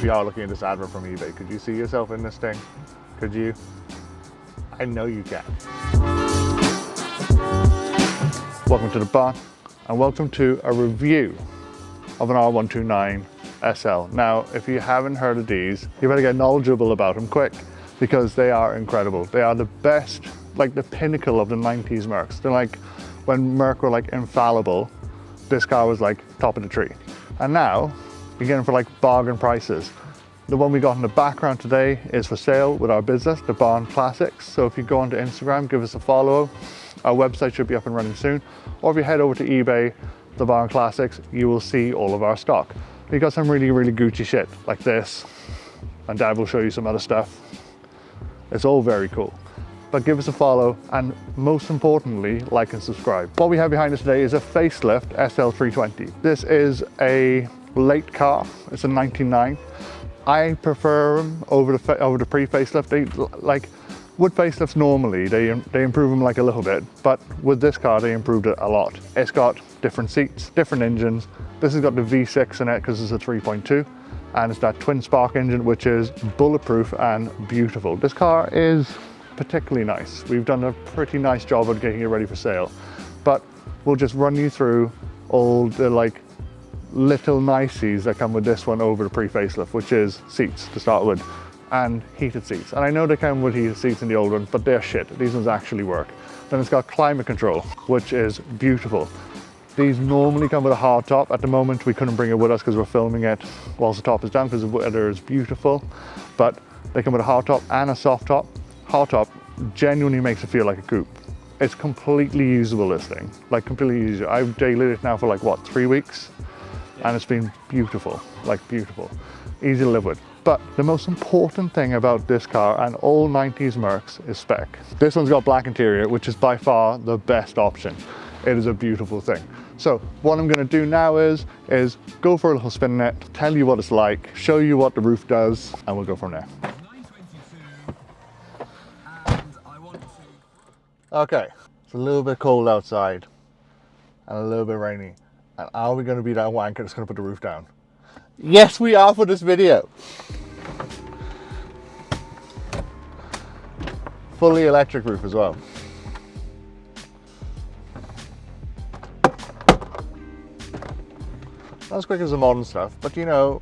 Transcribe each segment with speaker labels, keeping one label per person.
Speaker 1: you are looking at this advert from eBay, could you see yourself in this thing? Could you? I know you can. Welcome to the barn, and welcome to a review of an R129 SL. Now, if you haven't heard of these, you better get knowledgeable about them quick, because they are incredible. They are the best, like the pinnacle of the 90s Mercs. They're like, when Merc were like infallible, this car was like top of the tree. And now, you get them for like bargain prices. The one we got in the background today is for sale with our business, the Barn Classics. So if you go onto Instagram, give us a follow. Our website should be up and running soon. Or if you head over to eBay, the Barn Classics, you will see all of our stock. We got some really, really Gucci shit like this. And Dad will show you some other stuff. It's all very cool. But give us a follow, and most importantly, like and subscribe. What we have behind us today is a facelift SL320. This is a late car. It's a 99. I prefer them over the pre-facelift. They, like, with facelifts normally, they improve them like a little bit, but with this car, they improved it a lot. It's got different seats, different engines. This has got the V6 in it because it's a 3.2, and it's that twin spark engine, which is bulletproof and beautiful. This car is particularly nice. We've done a pretty nice job of getting it ready for sale, but we'll just run you through all the like little niceties that come with this one over the pre-facelift, which is seats to start with, and heated seats. And I know they come with heated seats in the old one, but they're shit. These ones actually work. Then it's got climate control, which is beautiful. These normally come with a hard top. At the moment, we couldn't bring it with us because we're filming it whilst the top is down because the weather is beautiful, but they come with a hard top and a soft top. Hard top genuinely makes it feel like a coupe. It's completely usable, this thing, like completely usable. I've daily it now for like, what, 3 weeks? And it's been beautiful, like beautiful, easy to live with. But the most important thing about this car and all 90s Mercs is spec. This one's got black interior, which is by far the best option. It is a beautiful thing. So what I'm gonna do now is go for a little spin in it, tell you what it's like, show you what the roof does, and we'll go from there. Okay, it's a little bit cold outside and a little bit rainy. And are we going to be that wanker that's going to put the roof down? Yes, we are for this video. Fully electric roof as well. Not as quick as the modern stuff, but you know,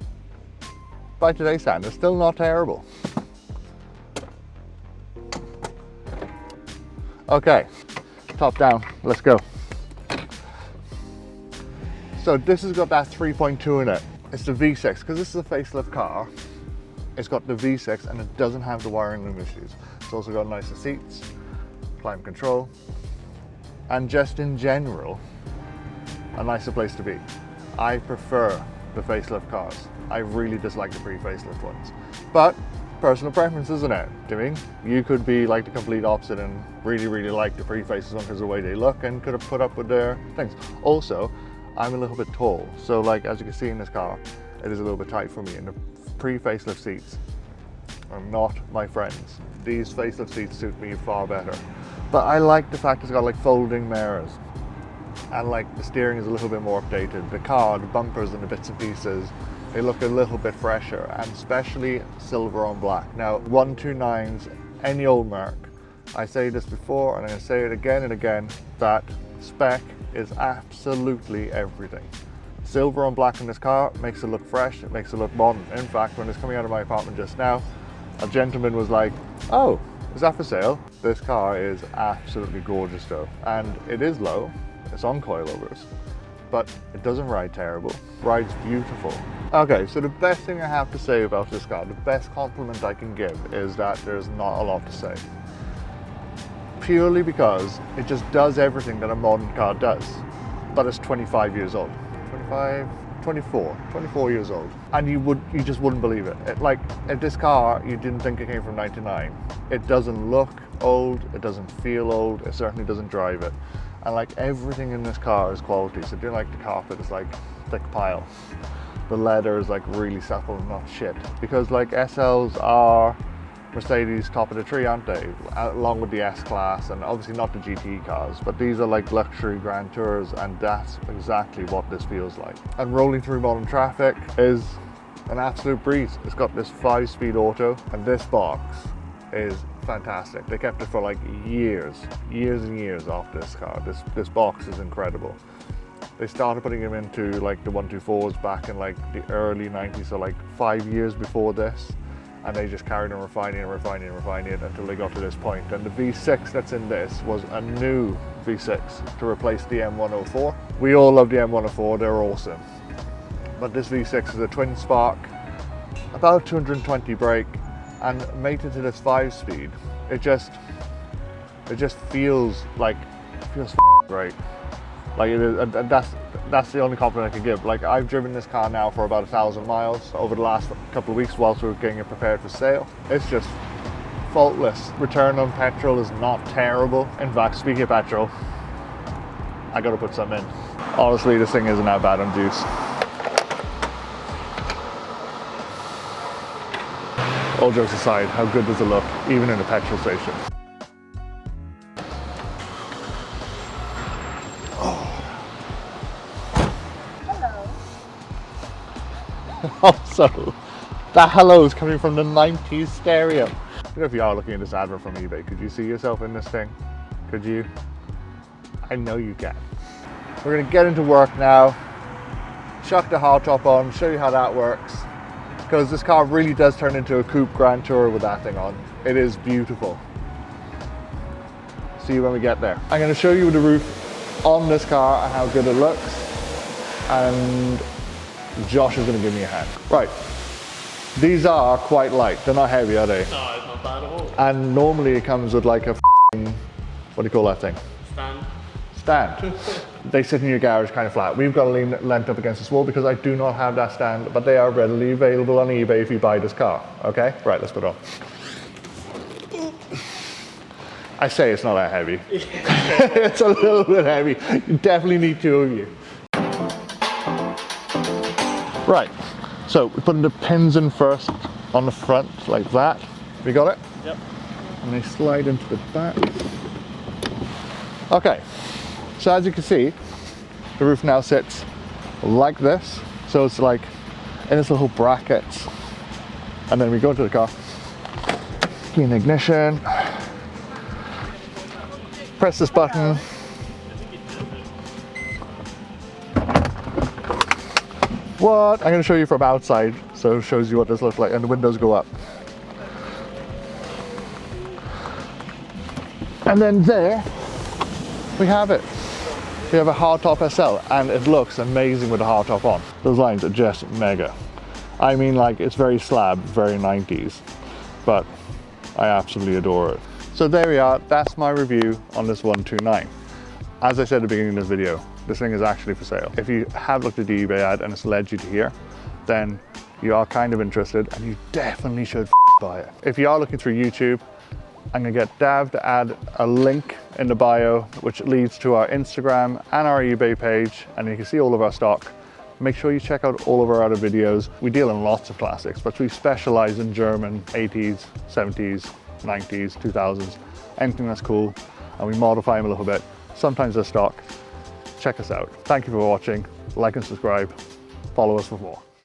Speaker 1: by today's standards, still not terrible. Okay, top down, let's go. So this has got that 3.2 in it. It's the V6, because this is a facelift car. It's got the V6 and it doesn't have the wiring loom issues. It's also got nicer seats, climate control, and just in general, a nicer place to be. I prefer the facelift cars. I really dislike the pre-facelift ones. But personal preference, isn't it? You could be like the complete opposite and really, really like the pre-facelift one because of the way they look and could have put up with their things. Also, I'm a little bit tall, so like as you can see in this car, it is a little bit tight for me, and the pre-facelift seats are not my friends. These facelift seats suit me far better. But I like the fact it's got like folding mirrors, and like the steering is a little bit more updated. The car, the bumpers and the bits and pieces, they look a little bit fresher, and especially silver on black. Now, 129s, any old Merc, I say this before and I'm going to say it again and again, that spec is absolutely everything. Silver on black in this car makes it look fresh, it makes it look modern. In fact, when it's coming out of my apartment just now, a gentleman was like, oh, is that for sale? This car is absolutely gorgeous though, and it is low, it's on coilovers, but it doesn't ride terrible, rides beautiful. Okay, so the best thing I have to say about this car, the best compliment I can give, is that there's not a lot to say. Purely because it just does everything that a modern car does, but it's 25 years old. 24 years old. And you just wouldn't believe it. Like, if this car, you didn't think it came from 99. It doesn't look old, it doesn't feel old, it certainly doesn't drive it. And like everything in this car is quality. So if you like the carpet, it's like thick pile. The leather is like really supple, not shit. Because like SLs are Mercedes top of the tree, aren't they? Along with the S-Class, and obviously not the GT cars, but these are like luxury Grand Tours, and that's exactly what this feels like. And rolling through modern traffic is an absolute breeze. It's got this 5-speed auto, and this box is fantastic. They kept it for like years and years off this car. This box is incredible. They started putting them into like the 124s back in like the early 90s, so like 5 years before this, and they just carried on refining it until they got to this point. And the V6 that's in this was a new V6 to replace the M104. We all love the M104, they're awesome. But this V6 is a twin spark, about 220 brake, and mated to this 5-speed. It just feels great. Like it is, and that's the only compliment I can give. Like, I've driven this car now for about 1,000 miles over the last couple of weeks whilst we were getting it prepared for sale. It's just faultless. Return on petrol is not terrible. In fact, speaking of petrol, I gotta put some in. Honestly, this thing isn't that bad on juice. All jokes aside, how good does it look, even in a petrol station? Also, that hello is coming from the 90s stereo. You know, if you are looking at this advert from eBay, could you see yourself in this thing? Could you? I know you can. We're gonna get into work now, chuck the hardtop on, show you how that works, because this car really does turn into a coupe Grand Tourer with that thing on. It is beautiful. See you when we get there. I'm gonna show you the roof on this car and how good it looks, and Josh is going to give me a hand. Right, these are quite light. They're not heavy, are they?
Speaker 2: No, it's not bad at all.
Speaker 1: And normally it comes with like a what do you call that thing? Stand. They sit in your garage kind of flat. We've got a lent up against this wall because I do not have that stand, but they are readily available on eBay if you buy this car. Okay? Right, let's put it on. I say it's not that heavy. It's a little bit heavy. You definitely need two of you. Right, so we're putting the pins in first on the front, like that. We got it?
Speaker 2: Yep.
Speaker 1: And they slide into the back. Okay, so as you can see, the roof now sits like this. So it's like in its little brackets. And then we go into the car, key in ignition, press this button. What? I'm going to show you from outside, so it shows you what this looks like, and the windows go up. And then there, we have it. We have a hardtop SL, and it looks amazing with the hardtop on. Those lines are just mega. I mean, like, it's very slab, very 90s, but I absolutely adore it. So there we are, that's my review on this 129. As I said at the beginning of this video, this thing is actually for sale. If you have looked at the eBay ad and it's led you to here, then you are kind of interested and you definitely should buy it. If you are looking through YouTube, I'm gonna get Dav to add a link in the bio, which leads to our Instagram and our eBay page, and you can see all of our stock. Make sure you check out all of our other videos. We deal in lots of classics, but we specialize in German 80s, 70s, 90s, 2000s, anything that's cool, and we modify them a little bit. Sometimes they're stock. Check us out. Thank you for watching. Like and subscribe. Follow us for more.